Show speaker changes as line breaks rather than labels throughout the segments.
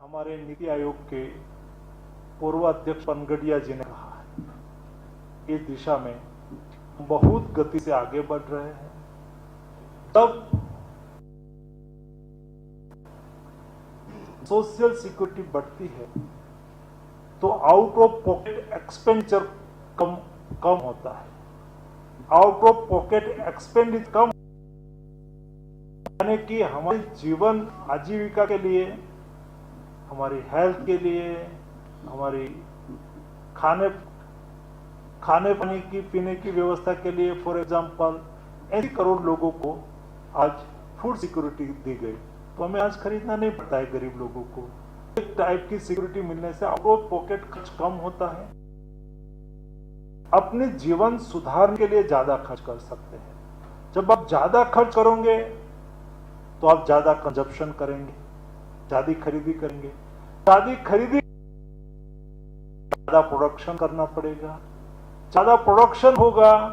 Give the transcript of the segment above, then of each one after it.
हमारे नीति आयोग के पूर्व अध्यक्ष पनगडिया जी ने कहा है, इस दिशा में बहुत गति से आगे बढ़ रहे हैं। तब सोशल सिक्योरिटी बढ़ती है तो आउट ऑफ पॉकेट एक्सपेंडिचर कम होता है। आउट ऑफ पॉकेट एक्सपेंडिचर कम यानी कि हमारे जीवन आजीविका के लिए, हमारी हेल्थ के लिए, हमारी खाने पानी की पीने की व्यवस्था के लिए, फॉर एग्जांपल 80 करोड़ लोगों को आज फूड सिक्योरिटी दी गई, तो हमें आज खरीदना नहीं पड़ता है गरीब लोगों को। एक टाइप की सिक्योरिटी मिलने से आउट ऑफ पॉकेट खर्च कम होता है। अपने जीवन सुधारने के लिए ज्यादा खर्च कर सकते हैं। जब आप ज्यादा खर्च करोगे तो आप ज्यादा कंजप्शन करेंगे, ज्यादा खरीदी करेंगे। ज्यादा प्रोडक्शन करना पड़ेगा। ज्यादा प्रोडक्शन होगा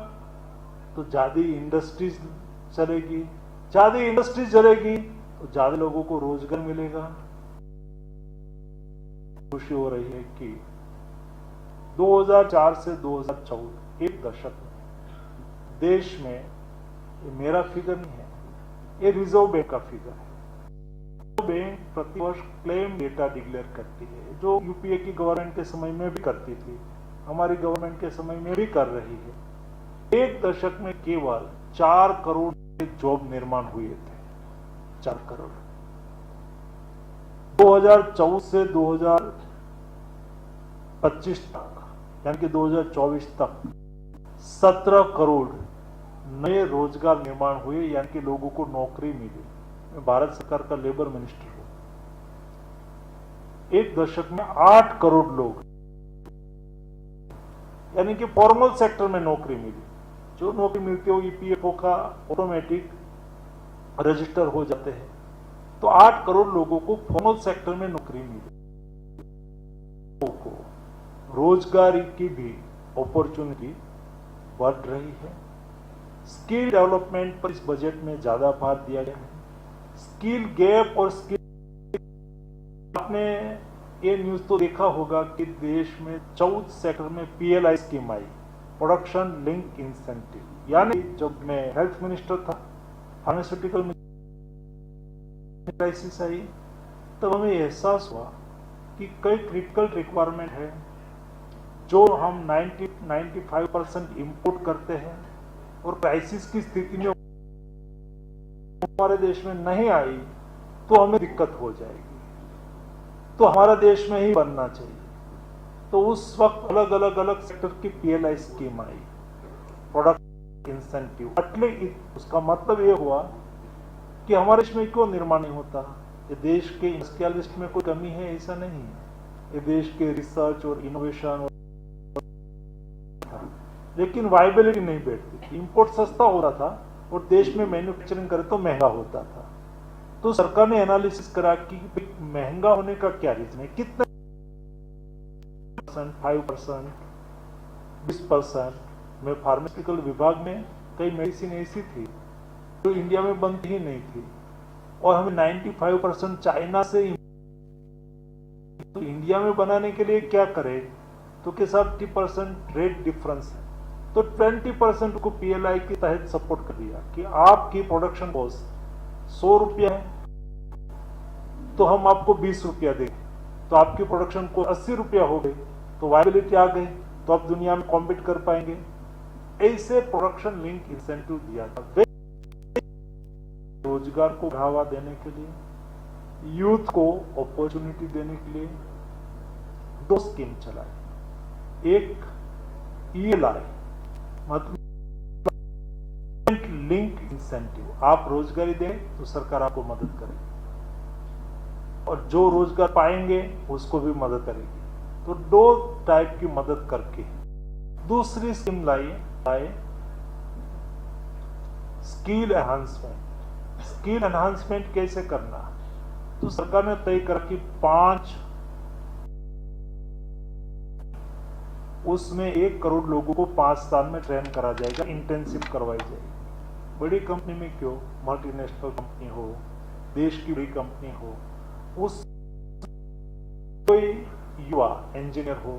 तो ज्यादा इंडस्ट्रीज चलेगी। ज्यादा इंडस्ट्रीज चलेगी तो ज्यादा लोगों को रोजगार मिलेगा। खुशी हो रही है कि 2004 से 2014 एक दशक में देश में, ये मेरा फिगर नहीं है, ये रिजर्व बैंक का फिगर है। रिजर्व बैंक प्रतिवर्ष क्लेम डेटा डिक्लेयर करती है, जो यूपीए की गवर्नमेंट के समय में भी करती थी, हमारी गवर्नमेंट के समय में भी कर रही है। एक दशक में केवल 4 करोड़ जॉब निर्माण हुए थे। 4 करोड़। 2014 से 2025 तक, यानी कि 2024 तक 17 करोड़ नए रोजगार निर्माण हुए, यानी कि लोगों को नौकरी मिली। मैं भारत सरकार का लेबर मिनिस्टर हूं। एक दशक में 8 करोड़ लोग, यानी कि फॉर्मल सेक्टर में नौकरी मिली। जो नौकरी मिलती है ईपीएफओ का ऑटोमेटिक रजिस्टर हो जाते हैं, तो 8 करोड़ लोगों को फॉर्मल सेक्टर में नौकरी मिली। को रोजगार की भी अपॉर्चुनिटी बढ़ रही है। स्किल डेवलपमेंट पर इस बजट में ज्यादा भार दिया गया है। स्किल गैप और स्किल, आपने ये न्यूज तो देखा होगा कि देश में 14 सेक्टर में पीएलआई स्कीम आई, प्रोडक्शन लिंक इंसेंटिव। यानी जब मैं हेल्थ मिनिस्टर था, फार्मास्यूटिकल क्राइसिस आई, तब हमें एहसास हुआ कि कई क्रिटिकल रिक्वायरमेंट है जो हम 90-95% इंपोर्ट करते हैं, और क्राइसिस की स्थिति में हमारे देश में नहीं आई तो हमें दिक्कत हो जाएगी। तो हमारा देश में ही बनना चाहिए। तो उस वक्त अलग सेक्टर की पीएलआई स्कीम आई, प्रोडक्ट इंसेंटिव। उसका मतलब यह हुआ कि हमारे देश में क्यों निर्माण नहीं होता। ये देश के इंडस्ट्रियलिस्ट में कोई कमी है, ऐसा नहीं है। ये देश के रिसर्च और इनोवेशन, लेकिन वायबिलिटी नहीं बैठती थी। इंपोर्ट सस्ता हो रहा था और देश में मैन्युफैक्चरिंग करे तो महंगा होता था। तो सरकार ने एनालिसिस करा कि महंगा होने का क्या रीजन है, कितने 5%, 20%। में फार्मास्यूटिकल विभाग में कई मेडिसिन ऐसी थी जो इंडिया में बनती ही नहीं थी, और हमें 95% चाइना से, तो इंडिया में बनाने के लिए क्या करें, तो के साथ 30% रेट डिफरेंस है, तो 20% को पीएलआई के तहत सपोर्ट कर दिया कि आपकी प्रोडक्शन कॉस्ट 100 रुपया है तो हम आपको 20 रुपया देंगे, तो आपकी प्रोडक्शन को 80 रुपया हो गई, तो वायबिलिटी आ गई, तो आप दुनिया में कॉम्पीट कर पाएंगे। ऐसे प्रोडक्शन लिंक इंसेंटिव दिया था रोजगार को बढ़ावा देने के लिए, यूथ को अपॉर्चुनिटी देने के लिए। 2 स्कीम चलाई। एक ईएलआई, मतलब लिंक इंसेंटिव। आप रोजगारी दें तो सरकार आपको मदद करेगी, और जो रोजगार पाएंगे उसको भी मदद करेगी। तो 2 टाइप की मदद करके दूसरी स्कीम लाए स्किल एनहांसमेंट। स्किल एनहांसमेंट कैसे करना, तो सरकार ने तय करा कि 5, उसमें 1 करोड़ लोगों को 5 साल में ट्रेन करा जाएगा, इंटेंसिव करवाई जाएगी। बड़ी कंपनी में क्यों, मल्टीनेशनल कंपनी हो, देश की बड़ी कंपनी हो, उस कोई युवा इंजीनियर हो,